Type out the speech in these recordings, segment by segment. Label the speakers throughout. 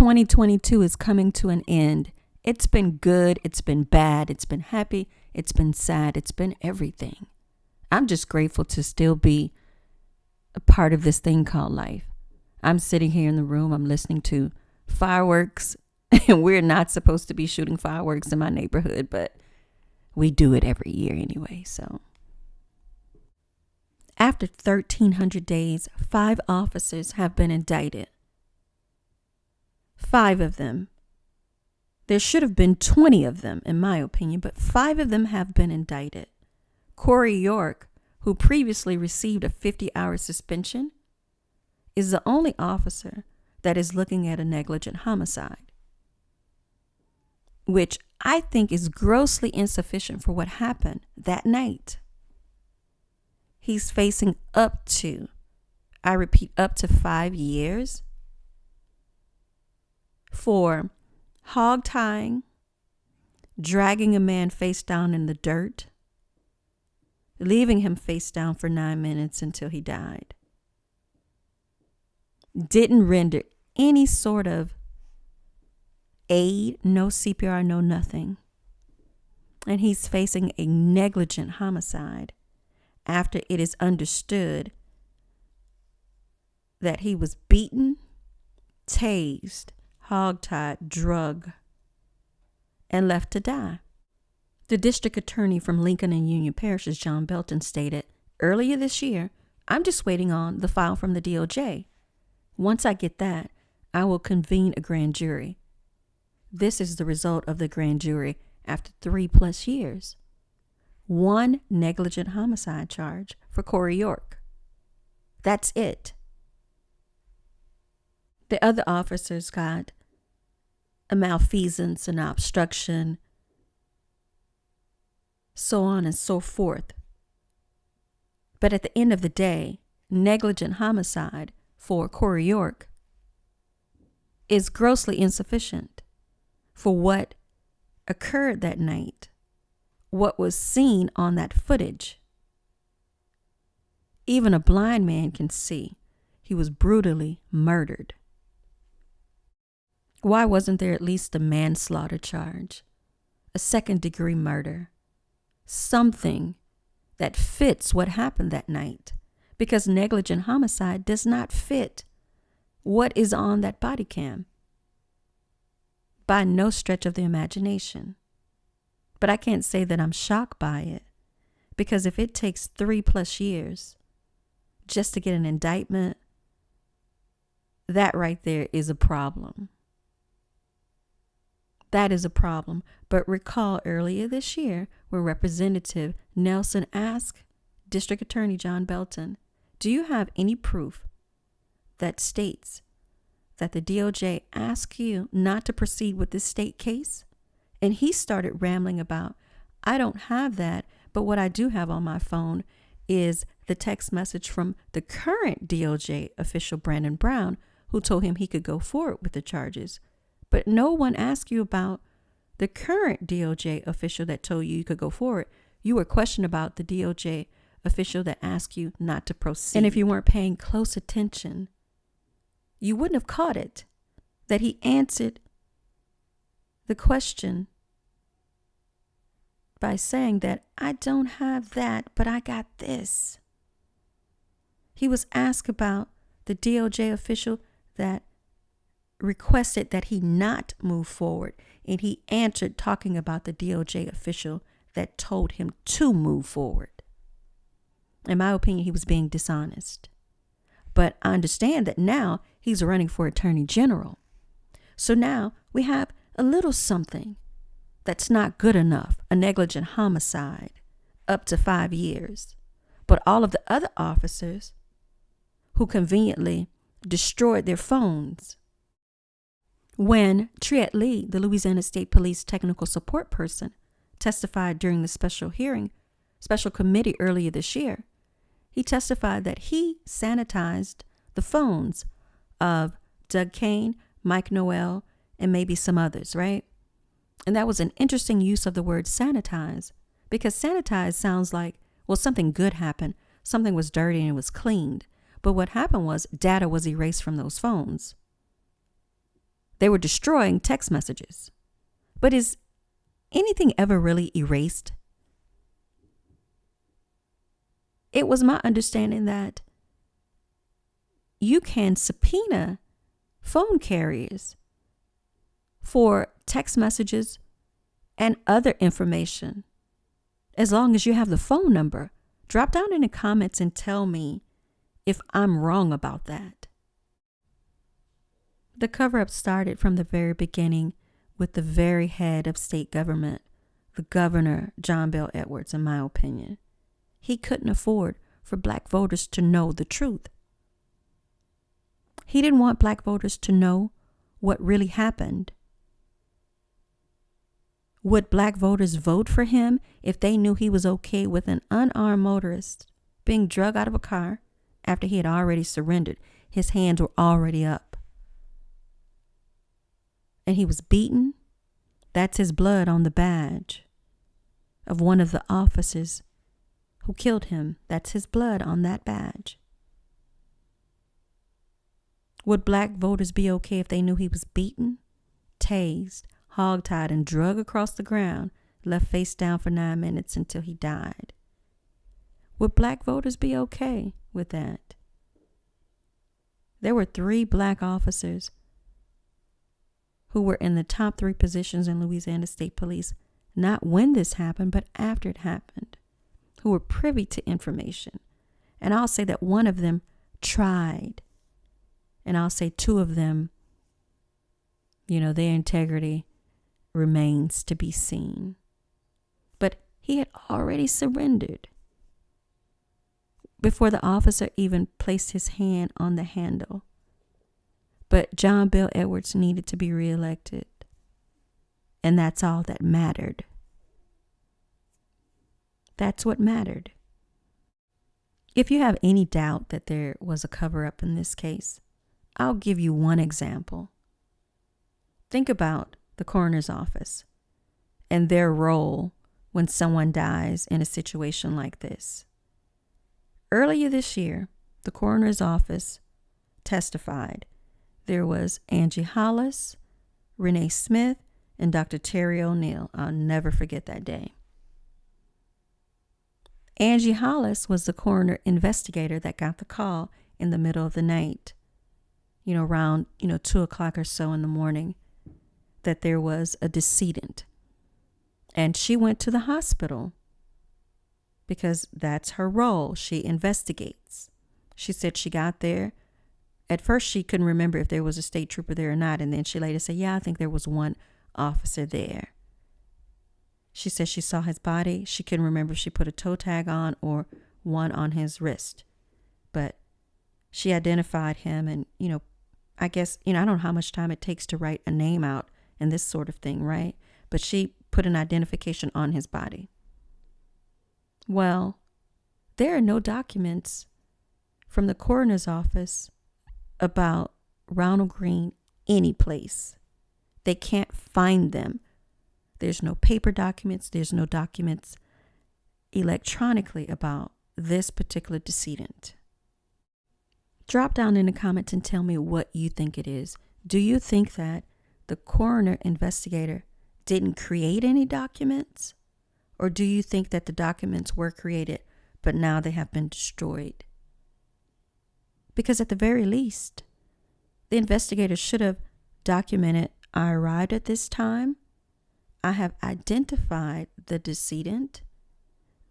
Speaker 1: 2022 is coming to an end. It's been good. It's been bad. It's been happy. It's been sad. It's been everything. I'm just grateful to still be a part of this thing called life. I'm sitting here in the room. I'm listening to fireworks. And we're not supposed to be shooting fireworks in my neighborhood, but we do it every year anyway. So after 1,300 days, 5 officers have been indicted. 5 of them. There should have been 20 of them, in my opinion, but 5 of them have been indicted. Kory York, who previously received a 50-hour suspension, is the only officer that is looking at a negligent homicide, which I think is grossly insufficient for what happened that night. He's facing up to 5 years for hog tying, dragging a man face down in the dirt, leaving him face down for 9 minutes until he died. Didn't render any sort of aid, no CPR, no nothing. And he's facing a negligent homicide after it is understood that he was beaten, tased, hogtied, drugged, and left to die. The district attorney from Lincoln and Union Parishes, John Belton, stated earlier this year, "I'm just waiting on the file from the DOJ. Once I get that, I will convene a grand jury." This is the result of the grand jury after 3+ years. 1 negligent homicide charge for Kory York. That's it. The other officers got a malfeasance, an obstruction, so on and so forth. But at the end of the day, negligent homicide for Kory York is grossly insufficient for what occurred that night, what was seen on that footage. Even a blind man can see he was brutally murdered. Why wasn't there at least a manslaughter charge, a 2nd-degree murder, something that fits what happened that night? Because negligent homicide does not fit what is on that body cam by no stretch of the imagination. But I can't say that I'm shocked by it, because if it takes 3+ years just to get an indictment, that right there is a problem. That is a problem. But recall earlier this year when Representative Nelson asked District Attorney John Belton, "Do you have any proof that states that the DOJ asked you not to proceed with this state case?" And he started rambling about, "I don't have that, but what I do have on my phone is the text message from the current DOJ official, Brandon Brown, who told him he could go forward with the charges." But no one asked you about the current DOJ official that told you could go forward. You were questioned about the DOJ official that asked you not to proceed. And if you weren't paying close attention, you wouldn't have caught it, that he answered the question by saying that, "I don't have that, but I got this." He was asked about the DOJ official that requested that he not move forward, and he answered talking about the DOJ official that told him to move forward. In my opinion, he was being dishonest. But I understand that now he's running for Attorney General. So now we have a little something that's not good enough, a negligent homicide, up to 5 years. But all of the other officers who conveniently destroyed their phones. When Triet Lee, the Louisiana State Police technical support person, testified during the special committee earlier this year, he testified that he sanitized the phones of Doug Kane, Mike Noel, and maybe some others, right? And that was an interesting use of the word sanitize, because sanitize sounds like, well, something good happened. Something was dirty and it was cleaned. But what happened was data was erased from those phones. They were destroying text messages. But is anything ever really erased? It was my understanding that you can subpoena phone carriers for text messages and other information as long as you have the phone number. Drop down in the comments and tell me if I'm wrong about that. The cover-up started from the very beginning with the very head of state government, the governor, John Bel Edwards, in my opinion. He couldn't afford for black voters to know the truth. He didn't want black voters to know what really happened. Would black voters vote for him if they knew he was okay with an unarmed motorist being dragged out of a car after he had already surrendered? His hands were already up. And he was beaten. That's his blood on the badge of one of the officers who killed him. That's his blood on that badge. Would black voters be okay if they knew he was beaten, tased, hogtied, and dragged across the ground, left face down for 9 minutes until he died? Would black voters be okay with that? There were 3 black officers who were in the top 3 positions in Louisiana State Police, not when this happened, but after it happened, who were privy to information. And I'll say that one of them tried. And I'll say 2 of them, their integrity remains to be seen. But he had already surrendered before the officer even placed his hand on the handle. But John Bel Edwards needed to be reelected. And that's all that mattered. That's what mattered. If you have any doubt that there was a cover-up in this case, I'll give you one example. Think about the coroner's office and their role when someone dies in a situation like this. Earlier this year, the coroner's office testified there was Angie Hollis, Renee Smith, and Dr. Terry O'Neill. I'll never forget that day. Angie Hollis was the coroner investigator that got the call in the middle of the night, around 2 o'clock or so in the morning, that there was a decedent. And she went to the hospital because that's her role. She investigates. She said she got there. At first, she couldn't remember if there was a state trooper there or not. And then she later said, yeah, I think there was one officer there. She said she saw his body. She couldn't remember if she put a toe tag on or one on his wrist. But she identified him. And, I guess, I don't know how much time it takes to write a name out and this sort of thing, right? But she put an identification on his body. Well, there are no documents from the coroner's office about Ronald Green any place. They can't find them. There's no paper documents. There's no documents electronically about this particular decedent. Drop down in the comments and tell me what you think it is. Do you think that the coroner investigator didn't create any documents? Or do you think that the documents were created, but now they have been destroyed? Because at the very least, the investigators should have documented, I arrived at this time. I have identified the decedent.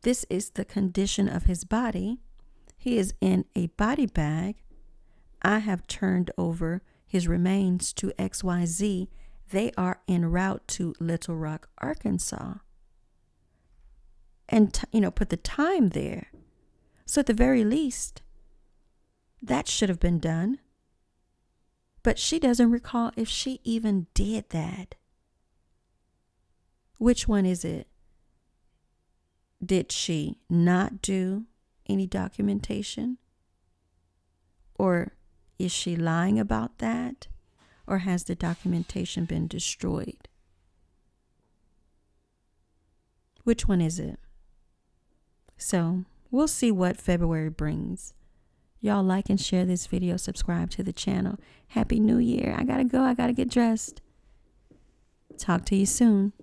Speaker 1: This is the condition of his body. He is in a body bag. I have turned over his remains to XYZ. They are en route to Little Rock, Arkansas. And, put the time there. So at the very least, that should have been done. But she doesn't recall if she even did that. Which one is it? Did she not do any documentation? Or is she lying about that? Or has the documentation been destroyed? Which one is it? So we'll see what February brings. Y'all like and share this video. Subscribe to the channel. Happy New Year. I gotta go. I gotta get dressed. Talk to you soon.